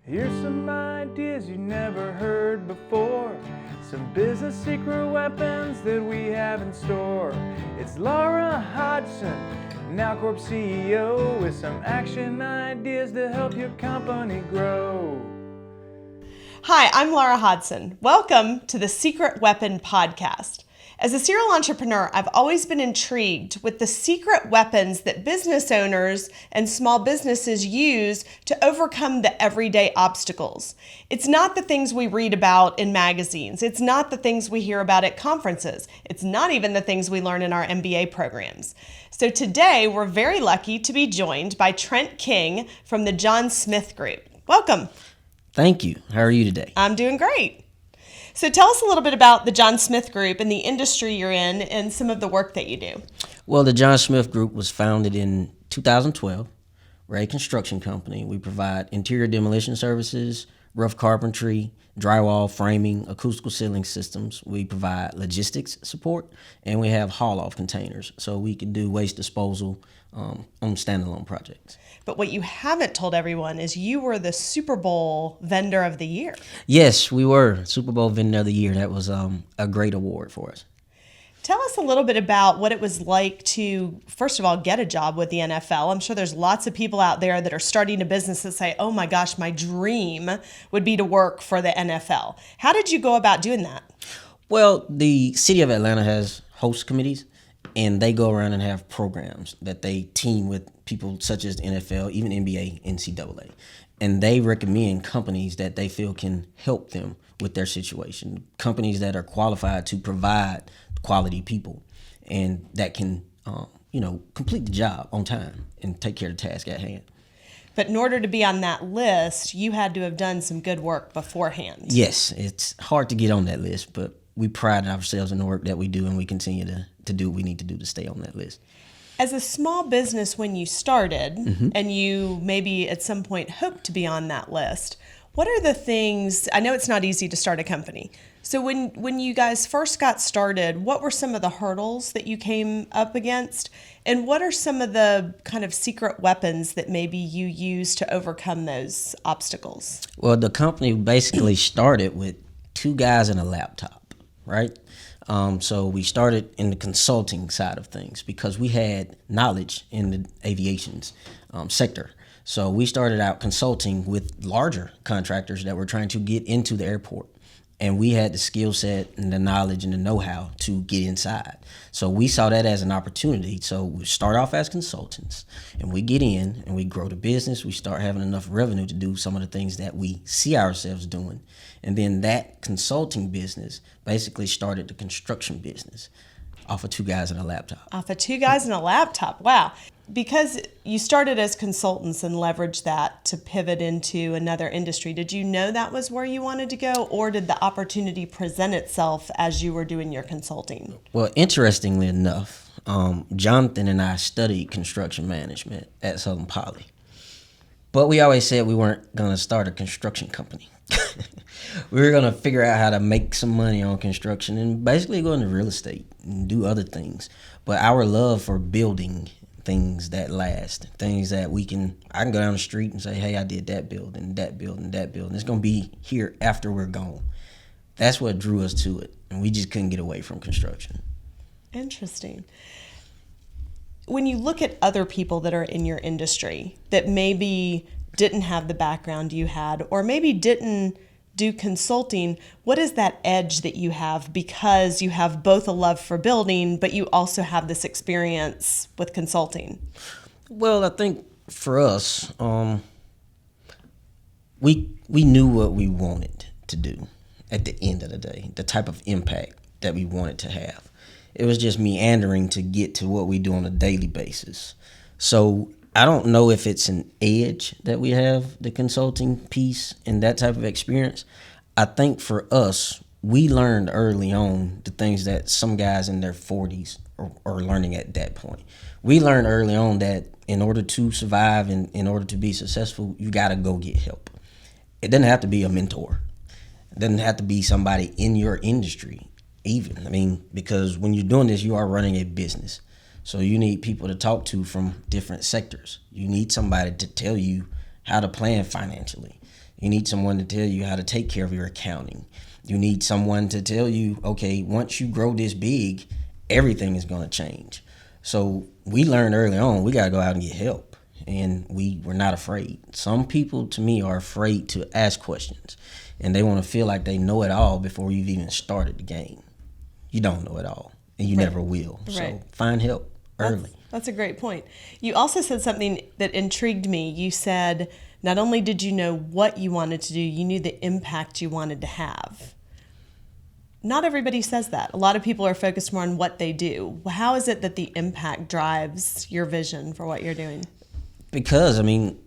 Here's some ideas you never heard before. Some business secret weapons that we have in store. It's Laura Hodgson, NowCorp CEO, with some action ideas to help your company grow. Hi, I'm Laura Hodgson. Welcome to the Secret Weapon Podcast. As a serial entrepreneur, I've always been intrigued with the secret weapons that business owners and small businesses use to overcome the everyday obstacles. It's not the things we read about in magazines. It's not the things we hear about at conferences. It's not even the things we learn in our MBA programs. So today, we're very lucky to be joined by Trent King from the John Smith Group. Welcome. Thank you. How are you today? I'm doing great. So tell us a little bit about the John Smith Group and the industry you're in and some of the work that you do. Well, the John Smith Group was founded in 2012. We're a construction company. We provide interior demolition services, rough carpentry, drywall, framing, acoustical ceiling systems. We provide logistics support, and we have haul-off containers, so we can do waste disposal on standalone projects. But what you haven't told everyone is you were the Super Bowl Vendor of the Year. Yes, we were Super Bowl Vendor of the Year. That was a great award for us. Tell us a little bit about what it was like to, first of all, get a job with the NFL. I'm sure there's lots of people out there that are starting a business that say, oh my gosh, my dream would be to work for the NFL. How did you go about doing that? Well, the city of Atlanta has host committees, and they go around and have programs that they team with people such as the NFL, even NBA, NCAA. And they recommend companies that they feel can help them with their situation, companies that are qualified to provide quality people and that can, complete the job on time and take care of the task at hand. But in order to be on that list, you had to have done some good work beforehand. Yes, it's hard to get on that list, but we pride ourselves in the work that we do, and we continue to do what we need to do to stay on that list. As a small business, when you started, and you maybe at some point hoped to be on that list, what are the things, I know it's not easy to start a company. So when you guys first got started, what were some of the hurdles that you came up against? And what are some of the kind of secret weapons that maybe you use to overcome those obstacles? Well, the company basically started with two guys and a laptop, right? So we started in the consulting side of things because we had knowledge in the aviation sector. So we started out consulting with larger contractors that were trying to get into the airport. And we had the skill set and the knowledge and the know-how to get inside. So we saw that as an opportunity. So we start off as consultants, and we get in and we grow the business. We start having enough revenue to do some of the things that we see ourselves doing. And then that consulting business basically started the construction business off of two guys and a laptop. Off of two guys and a laptop. Wow. Because you started as consultants and leveraged that to pivot into another industry, did you know that was where you wanted to go, or did the opportunity present itself as you were doing your consulting? Well, interestingly enough, Jonathan and I studied construction management at Southern Poly. But we always said we weren't going to start a construction company. We were going to figure out how to make some money on construction and basically go into real estate and do other things. But our love for building things that last, things that I can go down the street and say, hey, I did that building, that building, that building. It's going to be here after we're gone. That's what drew us to it. And we just couldn't get away from construction. Interesting. When you look at other people that are in your industry that maybe didn't have the background you had, or maybe didn't do consulting, what is that edge that you have because you have both a love for building, but you also have this experience with consulting? Well, I think for us, we knew what we wanted to do at the end of the day, the type of impact that we wanted to have. It was just meandering to get to what we do on a daily basis. So I don't know if it's an edge that we have, the consulting piece and that type of experience. I think for us, we learned early on the things that some guys in their 40s are learning at that point. We learned early on that in order to survive and in order to be successful, you got to go get help. It doesn't have to be a mentor. It doesn't have to be somebody in your industry even. I mean, because when you're doing this, you are running a business. So you need people to talk to from different sectors. You need somebody to tell you how to plan financially. You need someone to tell you how to take care of your accounting. You need someone to tell you, okay, once you grow this big, everything is going to change. So we learned early on, we got to go out and get help. And we were not afraid. Some people, to me, are afraid to ask questions. And they want to feel like they know it all before you've even started the game. You don't know it all. And you never will. Right. So find help early. That's a great point. You also said something that intrigued me. You said not only did you know what you wanted to do, you knew the impact you wanted to have. Not everybody says that. A lot of people are focused more on what they do. How is it that the impact drives your vision for what you're doing? Because, I mean,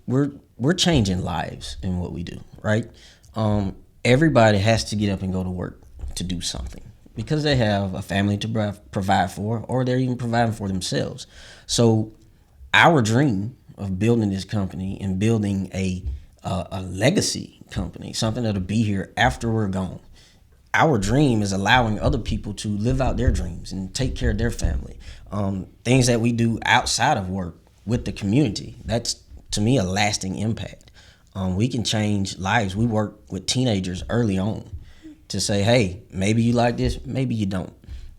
we're changing lives in what we do, right? Everybody has to get up and go to work to do something because they have a family to provide for, or they're even providing for themselves. So our dream of building this company and building a legacy company, something that'll be here after we're gone. Our dream is allowing other people to live out their dreams and take care of their family. Things that we do outside of work with the community, that's, to me, a lasting impact. We can change lives. We work with teenagers early on to say, hey, maybe you like this, maybe you don't.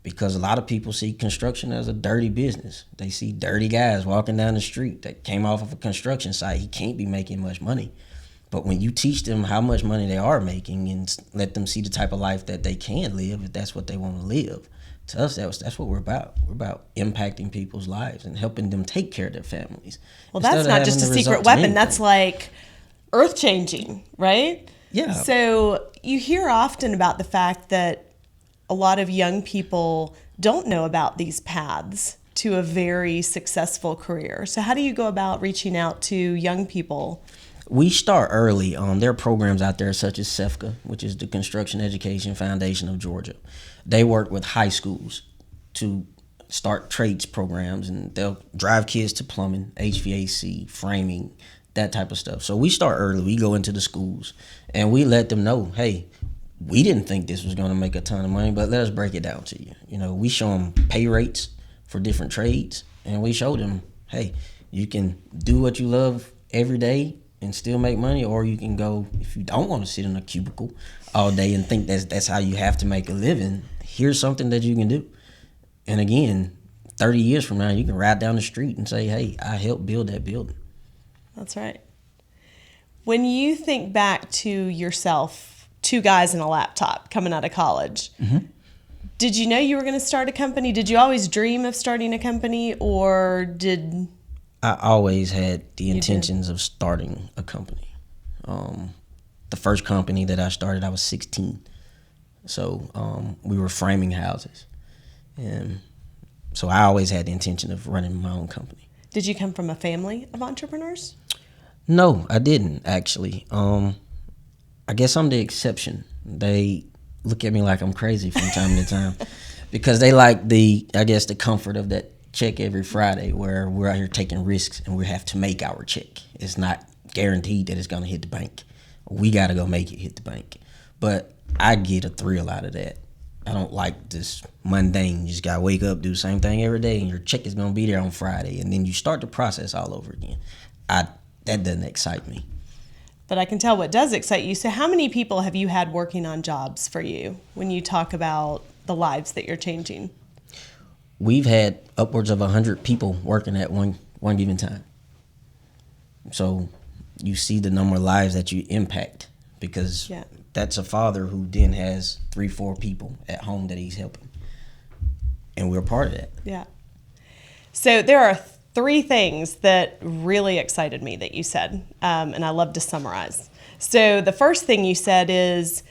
Because a lot of people see construction as a dirty business. They see dirty guys walking down the street that came off of a construction site. He can't be making much money. But when you teach them how much money they are making and let them see the type of life that they can live, if that's what they want to live, to us, that's what we're about. We're about impacting people's lives and helping them take care of their families. Well, that's not just a secret weapon. That's like earth-changing, right? Yeah. So you hear often about the fact that a lot of young people don't know about these paths to a very successful career. So how do you go about reaching out to young people? We start early. There are programs out there such as CEFCA, which is the Construction Education Foundation of Georgia. They work with high schools to start trades programs, and they'll drive kids to plumbing, HVAC, framing, that type of stuff. So we start early. We go into the schools, and we let them know, hey, we didn't think this was going to make a ton of money, but let us break it down to you. You know, we show them pay rates for different trades, and we show them, hey, you can do what you love every day and still make money, or you can go, if you don't want to sit in a cubicle all day and think that's how you have to make a living, here's something that you can do. And again, 30 years from now, you can ride down the street and say, hey, I helped build that building. That's right. When you think back to yourself, two guys and a laptop coming out of college, did you know you were going to start a company? Did you always dream of starting a company, or did... I always had the intentions of starting a company. The first company that I started, I was 16. So we were framing houses. And so I always had the intention of running my own company. Did you come from a family of entrepreneurs? No, I didn't, actually. I guess I'm the exception. They look at me like I'm crazy from time to time because they like the comfort of that check every Friday, where we're out here taking risks and we have to make our check. It's not guaranteed that it's going to hit the bank. We got to go make it hit the bank. But I get a thrill out of that. I don't like this mundane. You just got to wake up, do the same thing every day, and your check is going to be there on Friday. And then you start the process all over again. That doesn't excite me. But I can tell what does excite you. So how many people have you had working on jobs for you when you talk about the lives that you're changing? We've had upwards of 100 people working at one given time. So you see the number of lives that you impact, because that's a father who then has 3-4 people at home that he's helping. And we're part of that. Yeah. So there are 3 things that really excited me that you said, and I love to summarize. So the first thing you said is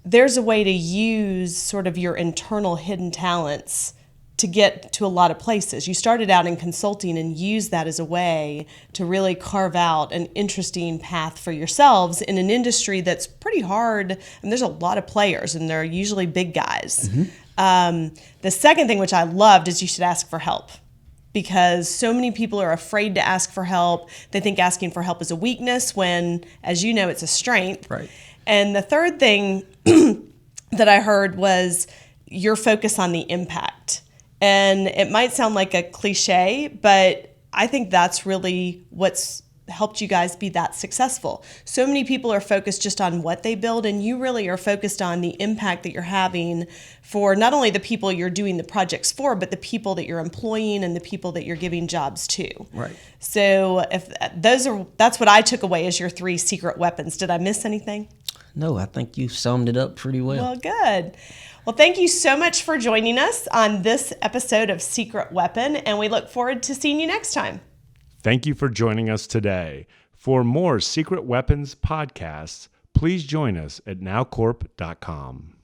there's a way to use sort of your internal hidden talents to get to a lot of places. You started out in consulting and used that as a way to really carve out an interesting path for yourselves in an industry that's pretty hard, and there's a lot of players, and they're usually big guys. The second thing, which I loved, is you should ask for help, because so many people are afraid to ask for help. They think asking for help is a weakness when, as you know, it's a strength. Right. And the third thing that I heard was your focus on the impact. And it might sound like a cliche, but I think that's really what's helped you guys be that successful. So many people are focused just on what they build, and you really are focused on the impact that you're having for not only the people you're doing the projects for, but the people that you're employing and the people that you're giving jobs to. Right. So if that's what I took away as your 3 secret weapons. Did I miss anything? No, I think you summed it up pretty well. Well, good. Well, thank you so much for joining us on this episode of Secret Weapon, and we look forward to seeing you next time. Thank you for joining us today. For more Secret Weapons podcasts, please join us at nowcorp.com.